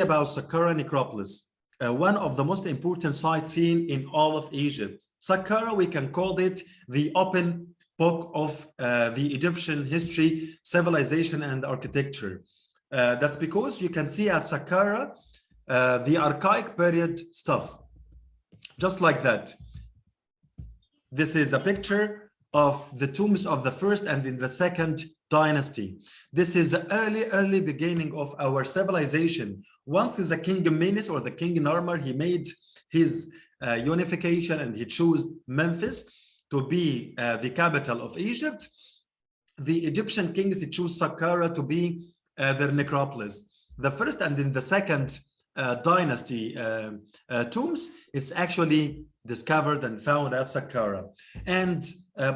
about Saqqara necropolis, one of the most important sites seen in all of Egypt. Saqqara, we can call it the open book of the Egyptian history, civilization, and architecture. That's because you can see at Saqqara the archaic period stuff, just like that. This is a picture of the tombs of the first and in the second dynasty. This is the early beginning of our civilization. Once the king Menes or the king Narmer, he made his unification and he chose Memphis to be the capital of Egypt. The Egyptian kings, he chose Saqqara to be their necropolis. The first and in the second dynasty tombs, it's actually discovered and found at Saqqara. And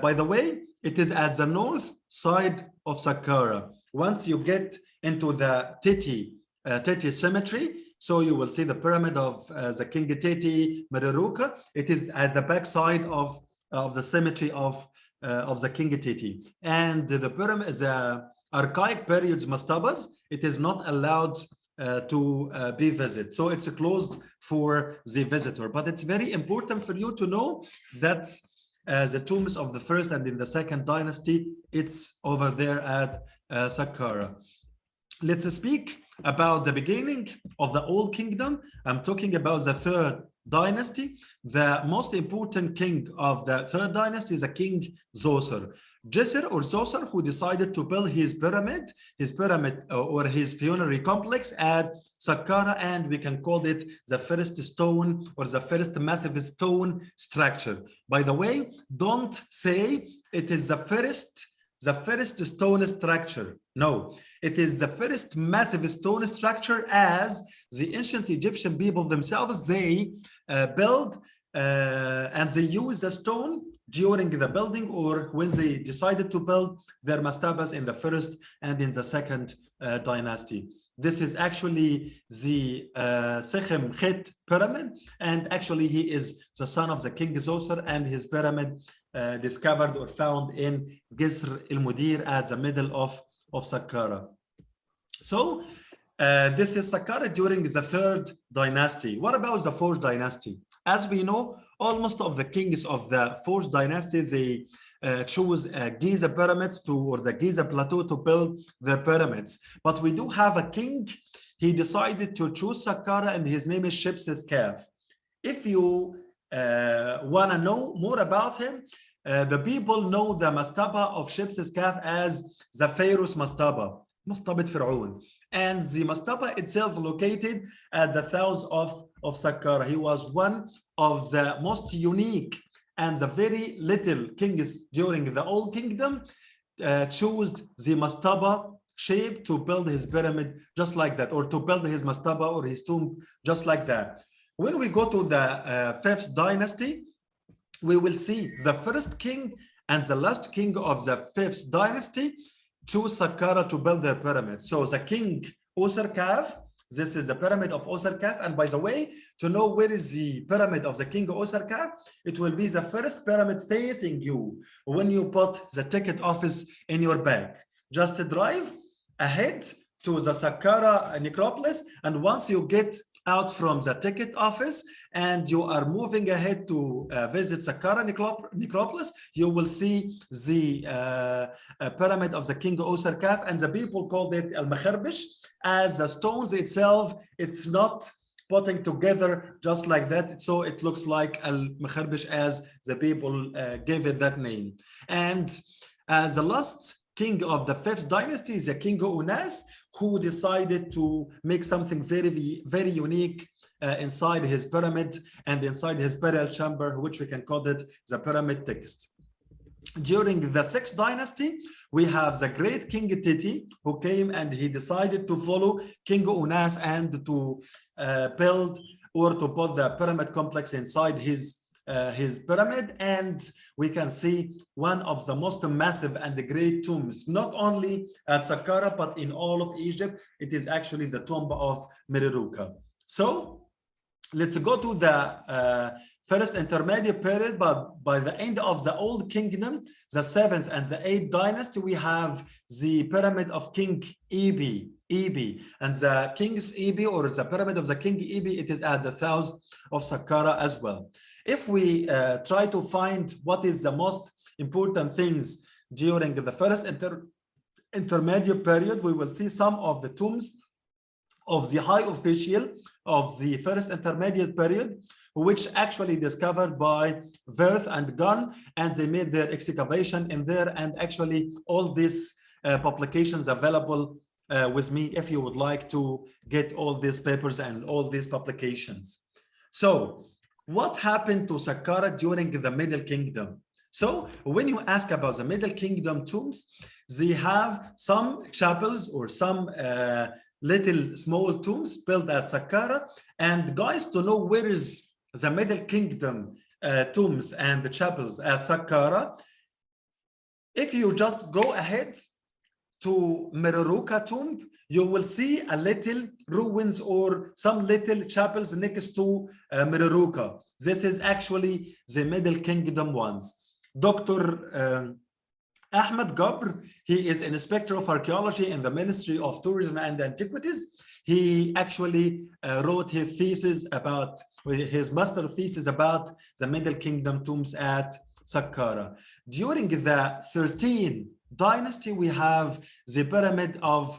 by the way, it is at the north side of Saqqara. Once you get into the Teti cemetery, so you will see the pyramid of the King Teti Mereruka. It is at the back side of the cemetery of the King Teti. And the pyramid, the archaic periods mastabas, it is not allowed to be visited, so it's closed for the visitor. But it's very important for you to know that the tombs of the first and in the second dynasty, it's over there at Saqqara. Let's speak about the beginning of the Old Kingdom. I'm talking about the third dynasty. The most important king of the third dynasty is a king Zoser. Zoser, who decided to build his pyramid or his funerary complex at Saqqara, and we can call it the first stone or the first massive stone structure. By the way, don't say it is the first stone structure. No, it is the first massive stone structure, as the ancient Egyptian people themselves, they build and they use the stone during the building or when they decided to build their mastabas in the first and in the second dynasty. This is actually the Sechem Khet pyramid, and actually he is the son of the king Zoser, and his pyramid discovered or found in Gisr el-Mudir at the middle of Saqqara. So this is Saqqara during the third dynasty. What about the fourth dynasty? As we know, almost of the kings of the fourth dynasty, they choose Giza pyramids or the Giza plateau to build their pyramids. But we do have a king, he decided to choose Saqqara, and his name is Shepseskaf. If you want to know more about him, the people know the mastaba of Shepseskaf as the Pharaoh's mastaba, Mastabat Fir'aun. And the mastaba itself located at the south of Saqqara. He was one of the most unique and the very little kings during the Old Kingdom chose the mastaba shape to build his pyramid just like that, or to build his mastaba or his tomb just like that. When we go to the fifth dynasty, we will see the first king and the last king of the fifth dynasty choose Saqqara to build their pyramid. So the king Osirkaf, this is the pyramid of Osirkaf. And by the way, to know where is the pyramid of the king Osirkaf, it will be the first pyramid facing you when you put the ticket office in your bag. Just drive ahead to the Saqqara necropolis, and once you get out from the ticket office and you are moving ahead to visit Saqqara necropolis, you will see the pyramid of the king Osirkaf, and the people called it al-Makharbish, as the stones itself, it's not putting together just like that, so it looks like al-Makharbish as the people gave it that name. And as the last king of the fifth dynasty is the king Unas, who decided to make something very unique inside his pyramid and inside his burial chamber, which we can call it the pyramid text. During the sixth dynasty, we have the great king Teti, who came and he decided to follow king Unas and to build or to put the pyramid complex inside his pyramid. And we can see one of the most massive and the great tombs, not only at Saqqara, but in all of Egypt. It is actually the tomb of Mereruka. So let's go to the first intermediate period, but by the end of the Old Kingdom, the seventh and the eighth dynasty, we have the pyramid of King Ebi. Ebi, and the King's Ebi, or the pyramid of the King Ebi, it is at the south of Saqqara as well. If we try to find what is the most important things during the first intermediate period, we will see some of the tombs of the high official of the first intermediate period, which actually discovered by Wirth and Gunn, and they made their excavation in there, and actually all these publications available with me if you would like to get all these papers and all these publications. So what happened to Saqqara during the Middle Kingdom? So when you ask about the Middle Kingdom tombs, they have some chapels or some little small tombs built at Saqqara. And guys, to know where is the Middle Kingdom tombs and the chapels at Saqqara, if you just go ahead to Meruruka tomb, you will see a little ruins or some little chapels next to Meruruka. This is actually the Middle Kingdom ones. Dr. Ahmed Gabr, he is an inspector of archaeology in the Ministry of Tourism and Antiquities. He actually wrote his thesis about, his master thesis about the Middle Kingdom tombs at Saqqara. During the 13th dynasty, we have the pyramid of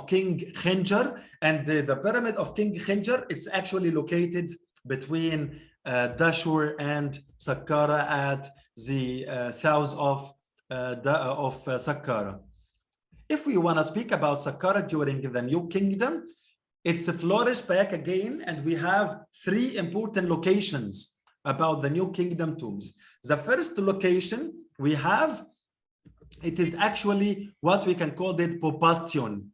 King Khinjar, and the pyramid of King Khinjar, it's actually located between Dashur and Saqqara at the south of Saqqara. If we want to speak about Saqqara during the New Kingdom, it's flourished back again, and we have three important locations about the New Kingdom tombs. The first location we have, it is actually what we can call it Popastion.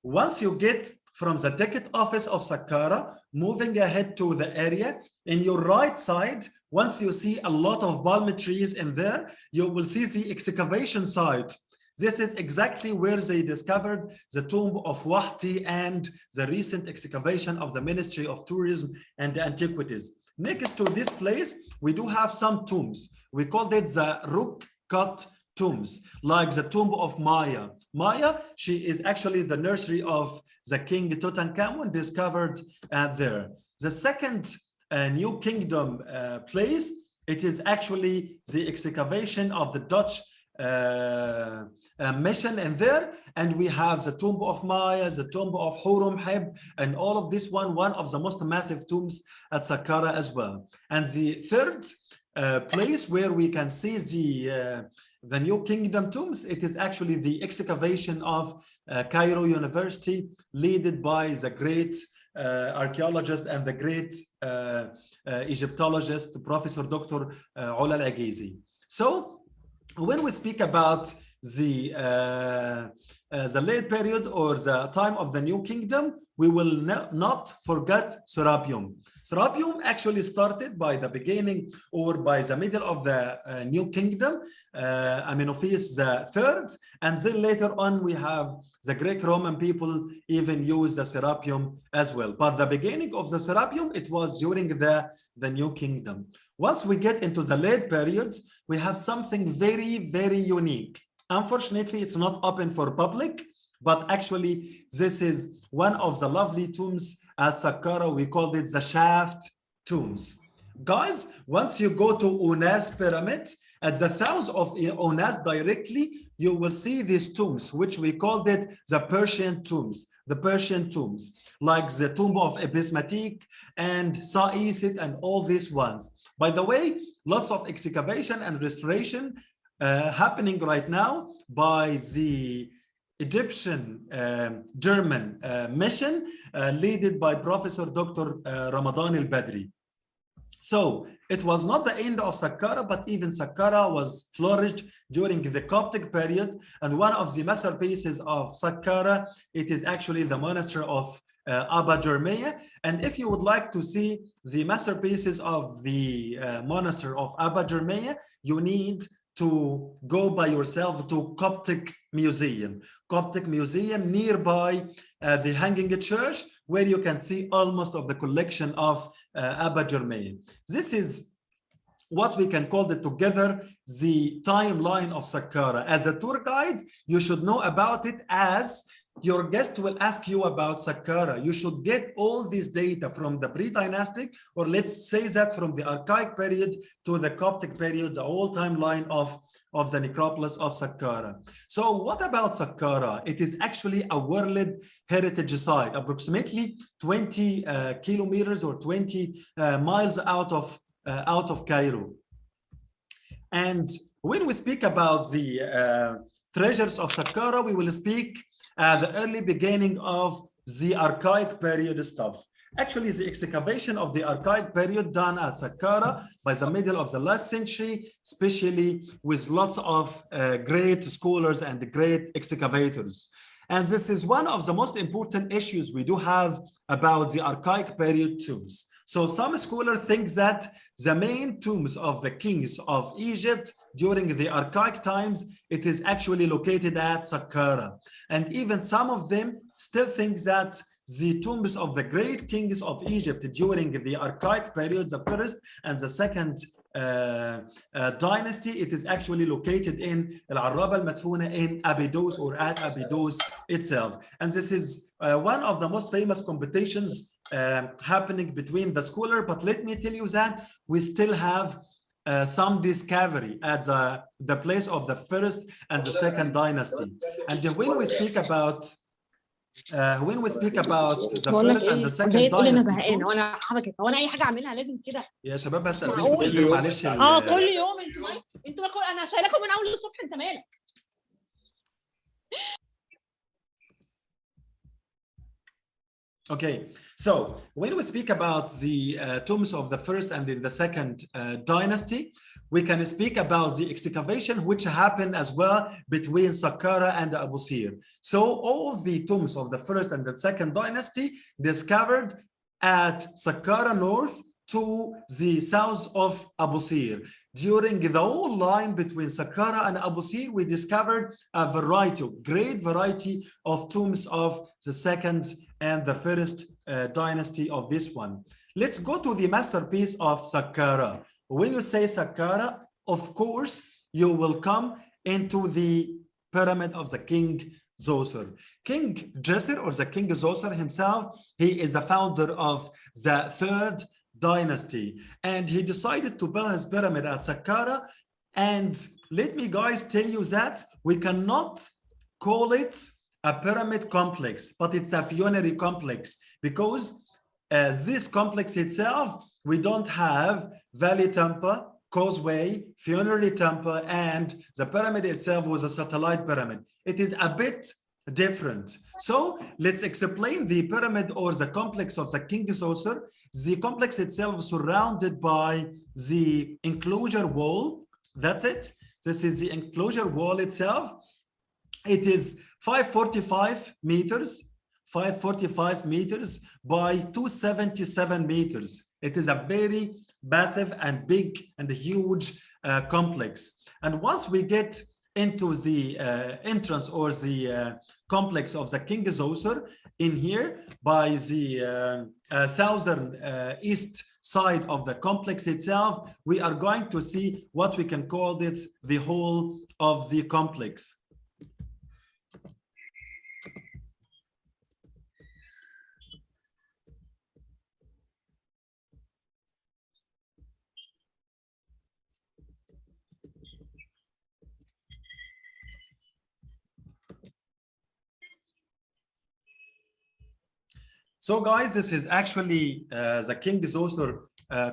Once you get from the ticket office of Saqqara, moving ahead to the area, in your right side, once you see a lot of palm trees in there, you will see the excavation site. This is exactly where they discovered the tomb of Wahti and the recent excavation of the Ministry of Tourism and Antiquities. Next to this place, we do have some tombs. We called it the rook-cut tombs, like the tomb of Maya. Maya, she is actually the nursery of the King Tutankhamun, discovered there. The second New Kingdom place, it is actually the excavation of the Dutch mission in there, and we have the tomb of Maya, the tomb of Horemheb, and all of this one of the most massive tombs at Saqqara as well. And the third place where we can see the New Kingdom tombs, it is actually the excavation of Cairo University, led by the great archaeologist and the great Egyptologist, Professor Dr. Ola Al-Agizi. So when we speak about the late period or the time of the New Kingdom, we will not forget Serapium. Serapium actually started by the beginning or by the middle of the New Kingdom, Amenophis III, and then later on we have the Greek-Roman people even use the Serapium as well. But the beginning of the Serapium, it was during the New Kingdom. Once we get into the late period, we have something very, very unique. Unfortunately, it's not open for public, but actually this is one of the lovely tombs at Saqqara. We called it the shaft tombs. Guys, once you go to Unas pyramid, at the south of Unas directly, you will see these tombs, which we called it the Persian tombs. The Persian tombs, like the tomb of Ebismatik and Sa'isit and all these ones. By the way, lots of excavation and restoration happening right now by the Egyptian German mission led by Professor Dr. Ramadan al-Badri. So it was not the end of Saqqara, but even Saqqara was flourished during the Coptic period. And one of the masterpieces of Saqqara, it is actually the monastery of Abba Germain. And if you would like to see the masterpieces of the monastery of Abba Germain, you need to go by yourself to Coptic Museum. Coptic Museum nearby the Hanging Church, where you can see almost of the collection of Abba Germain. This is what we can call it together the timeline of Saqqara. As a tour guide, you should know about it as your guest will ask you about Saqqara. You should get all this data from the pre-dynastic, or let's say that from the Archaic period to the Coptic period, the whole timeline of the necropolis of Saqqara. So what about Saqqara? It is actually a World Heritage Site, approximately 20 kilometers or 20 miles out of Cairo. And when we speak about the treasures of Saqqara, we will speak at the early beginning of the Archaic period stuff. Actually, the excavation of the Archaic period done at Saqqara by the middle of the last century, especially with lots of great scholars and great excavators. And this is one of the most important issues we do have about the Archaic period tombs. So some scholars think that the main tombs of the kings of Egypt during the Archaic times, it is actually located at Saqqara. And even some of them still think that the tombs of the great kings of Egypt during the Archaic period, the first and the second dynasty, it is actually located in Al-Arraba al-Madfuna in Abydos, or at Abydos itself. And this is one of the most famous competitions happening between the scholar. But let me tell you that we still have some discovery at the place of the first and the second dynasty. And when we speak about the first and the second dynasty. وانا حركت هو انا اي حاجه اعملها لازم كده يا شباب بس استاذنكم معلش كل يوم انتوا انا شايلكم من اول الصبح. انت مالك؟ Okay, so when we speak about the tombs of the first and in the second dynasty, we can speak about the excavation which happened as well between Sakara and Abu Sir. So all the tombs of the first and the second dynasty discovered at Sakara North to the south of Abu Sir. During the whole line between Sakara and Abu Sir, we discovered a great variety of tombs of the second and the first dynasty of this one. Let's go to the masterpiece of Saqqara. When you say Saqqara, of course, you will come into the pyramid of the King Zoser. King Jesser, or the King Zoser himself, he is the founder of the third dynasty, and he decided to build his pyramid at Saqqara. And let me guys tell you that we cannot call it a pyramid complex, but it's a funerary complex, because this complex itself, we don't have Valley Temple, Causeway, Funerary Temple, and the pyramid itself was a satellite pyramid. It is a bit different. So let's explain the pyramid or the complex of the King Zoser. The complex itself is surrounded by the enclosure wall. That's it. This is the enclosure wall itself. It is 545 meters by 277 meters. It is a very massive and big and huge complex. And once we get into the entrance or the complex of the King Zoser in here by the southern east side of the complex itself, we are going to see what we can call this the whole of the complex. So guys, this is actually the King Zoser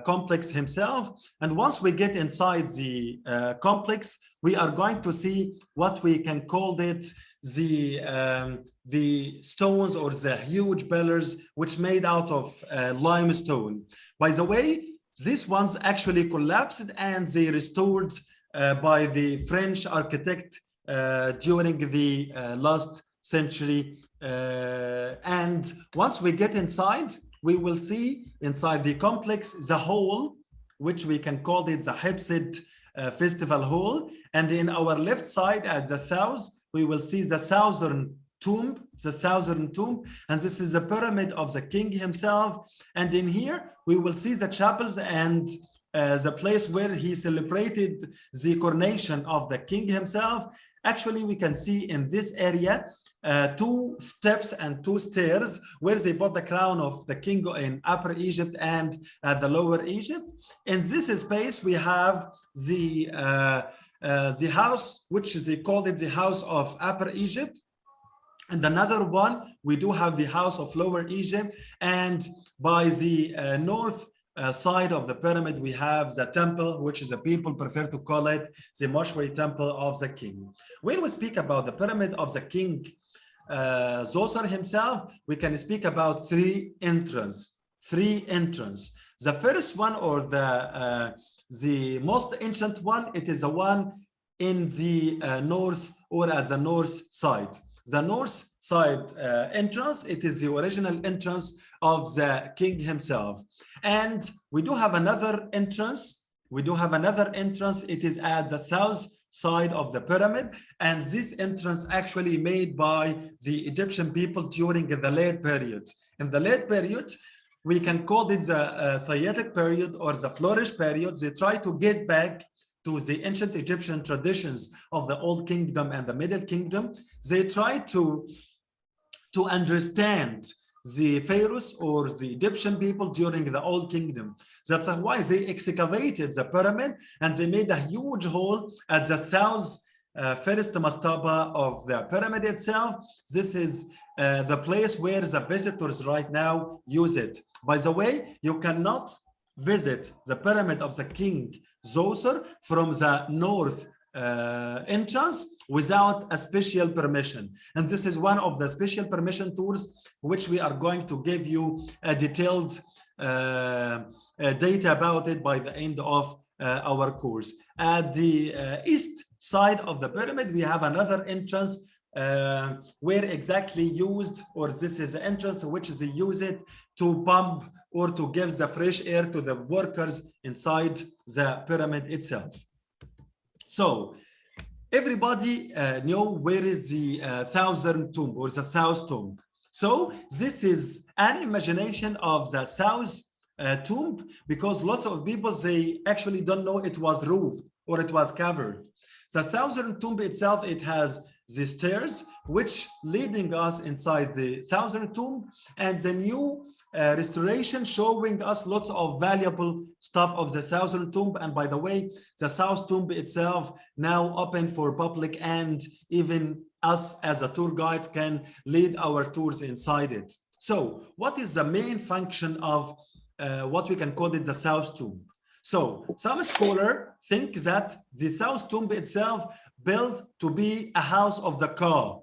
complex himself. And once we get inside the complex, we are going to see what we can call it the stones or the huge pillars which made out of limestone. By the way, these ones actually collapsed and they restored by the French architect during the last century. And once we get inside, we will see inside the complex the hall, which we can call it the Hepsid Festival Hall. And in our left side at the south, we will see the southern tomb, and this is the pyramid of the king himself. And in here, we will see the chapels and the place where he celebrated the coronation of the king himself. Actually, we can see in this area 2 steps and 2 stairs where they put the crown of the king in Upper Egypt and the Lower Egypt. In this space, we have the house, which they called it the house of Upper Egypt. And another one, we do have the house of Lower Egypt. And by the north side of the pyramid, we have the temple, which is the people prefer to call it the mortuary temple of the king. When we speak about the pyramid of the king Zoser himself, we can speak about 3 entrances. The first one, or the most ancient one, it is the one in the north, or at the north side. The north side entrance, it is the original entrance of the king himself. And we do have another entrance. It is at the south side of the pyramid. And this entrance actually made by the Egyptian people during the late period. In the late period, we can call it the Theatic period or the Flourish period. They try to get back to the ancient Egyptian traditions of the Old Kingdom and the Middle Kingdom. They try to understand the pharaohs or the Egyptian people during the Old Kingdom. That's why they excavated the pyramid and they made a huge hole at the south first mastaba of the pyramid itself. This is the place where the visitors right now use it. By the way, you cannot visit the pyramid of the king Zoser from the north entrance without a special permission. And this is one of the special permission tours which we are going to give you a detailed data about it by the end of our course. At the east side of the pyramid, we have another entrance where exactly used, or this is the entrance which they use it to pump or to give the fresh air to the workers inside the pyramid itself. So everybody know where is the Thousand Tomb or the South Tomb. So this is an imagination of the South tomb, because lots of people, they actually don't know it was roofed or it was covered. The Thousand Tomb itself, it has the stairs which leading us inside the Thousand Tomb, and the new restoration showing us lots of valuable stuff of the Thousand Tomb. And by the way, the South Tomb itself now open for public, and even us as a tour guide can lead our tours inside it. So what is the main function of what we can call it the South Tomb? So some scholars think that the South Tomb itself built to be a house of the Ka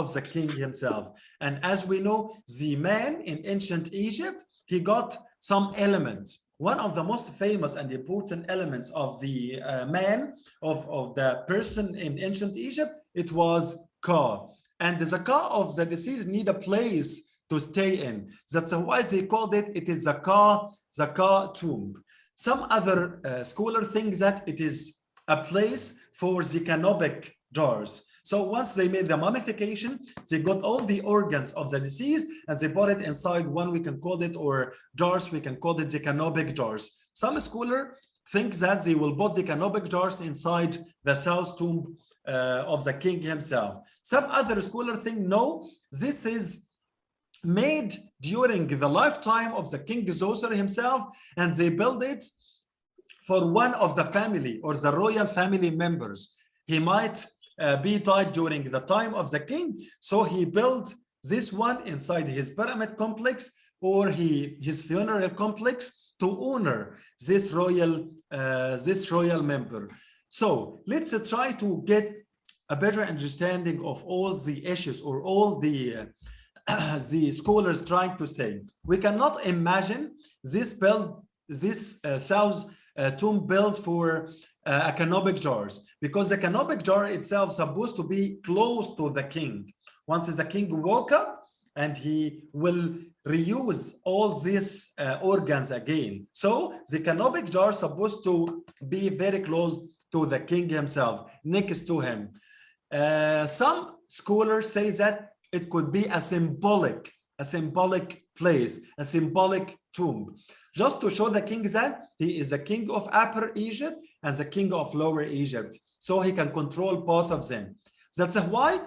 of the king himself. And as we know, the man in ancient Egypt, he got some elements. One of the most famous and important elements of the man, of the person in ancient Egypt, it was Ka. And the Ka of the deceased need a place to stay in. That's why they called it, it is the Ka tomb. Some other scholars think that it is a place for the canopic jars. So once they made the mummification, they got all the organs of the deceased and they put it inside one, we can call it, or jars, we can call it the canopic jars. Some scholars think that they will put the canopic jars inside the South Tomb of the king himself. Some other scholars think, no, this is made during the lifetime of the king Zoser himself, and they build it for one of the family or the royal family members. He might be died during the time of the king, so he built this one inside his pyramid complex or his funeral complex to honor this royal member. So let's try to get a better understanding of all the issues or all the scholars trying to say. We cannot imagine this South tomb built for a canopic jars, because the canopic jar itself is supposed to be close to the king. Once the king woke up, and he will reuse all these organs again. So the canopic jar is supposed to be very close to the king himself, next to him. Some scholars say that it could be a symbolic place, a symbolic tomb, just to show the king that he is the king of Upper Egypt and the king of Lower Egypt, so he can control both of them. That's why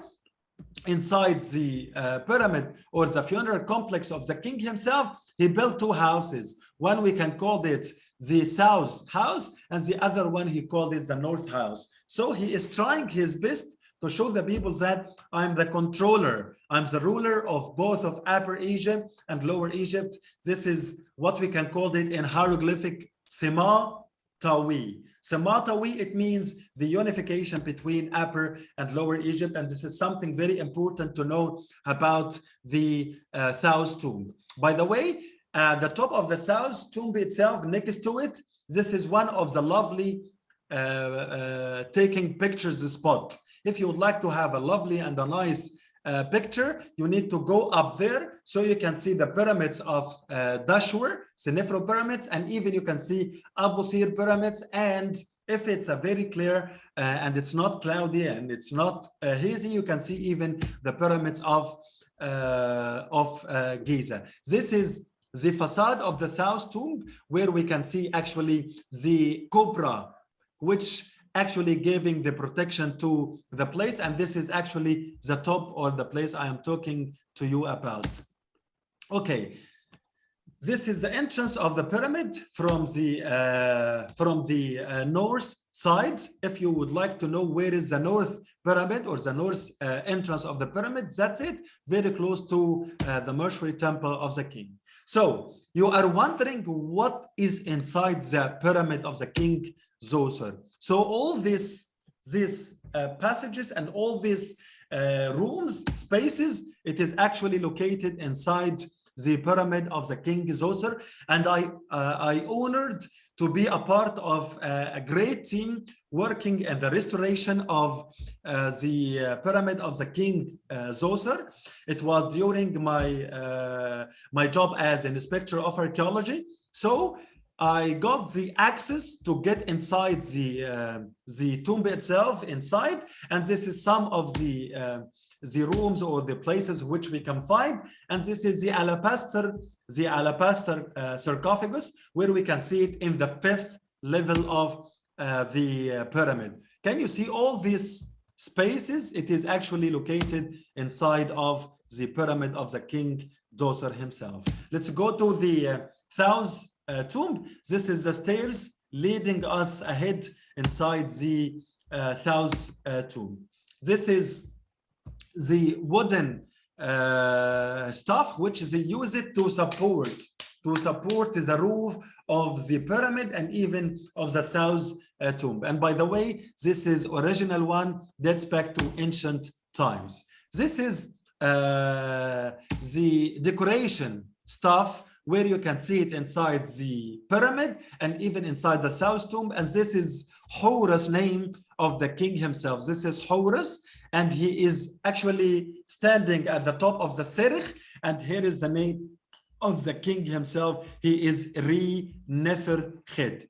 inside the pyramid or the funeral complex of the king himself, he built two houses. One we can call it the South House, and the other one he called it the North House. So he is trying his best to show the people that I'm the controller, I'm the ruler of both of Upper Egypt and Lower Egypt. This is what we can call it in hieroglyphic Sema Tawi. Sema Tawi, it means the unification between Upper and Lower Egypt, and this is something very important to know about the South tomb. By the way, the top of the South tomb itself, next to it, this is one of the lovely taking pictures spot. If you would like to have a lovely and a nice picture, you need to go up there so you can see the pyramids of Dashur, Senefro pyramids, and even you can see Abu Sir pyramids. And if it's a very clear and it's not cloudy and it's not hazy, you can see even the pyramids of Giza. This is the facade of the South tomb, where we can see actually the cobra, which actually giving the protection to the place, and this is actually the top or the place I am talking to you about. Okay, this is the entrance of the pyramid from the north side. If you would like to know where is the north pyramid or the north entrance of the pyramid, that's it, very close to the mortuary temple of the king. So you are wondering what is inside the pyramid of the king Zoser. So all these passages and all these rooms, spaces, it is actually located inside the pyramid of the king Zoser. And I honored to be a part of a great team working in the restoration of the pyramid of the king Zoser. It was during my job as an inspector of archaeology. So I got the access to get inside the tomb itself inside, and this is some of the rooms or the places which we can find. And this is the alabaster sarcophagus, where we can see it in the 5th level of the pyramid. Can you see all these spaces? It is actually located inside of the pyramid of the king Zoser himself. Let's go to the South tomb. This is the stairs leading us ahead inside the South tomb. This is the wooden stuff which they use it to support the roof of the pyramid and even of the South tomb. And by the way, this is original one, dates back to ancient times. This is the decoration stuff where you can see it inside the pyramid and even inside the South tomb. And this is Horus, name of the king himself. This is Horus, and he is actually standing at the top of the Serikh. And here is the name of the king himself. He is Re Nefer Khed.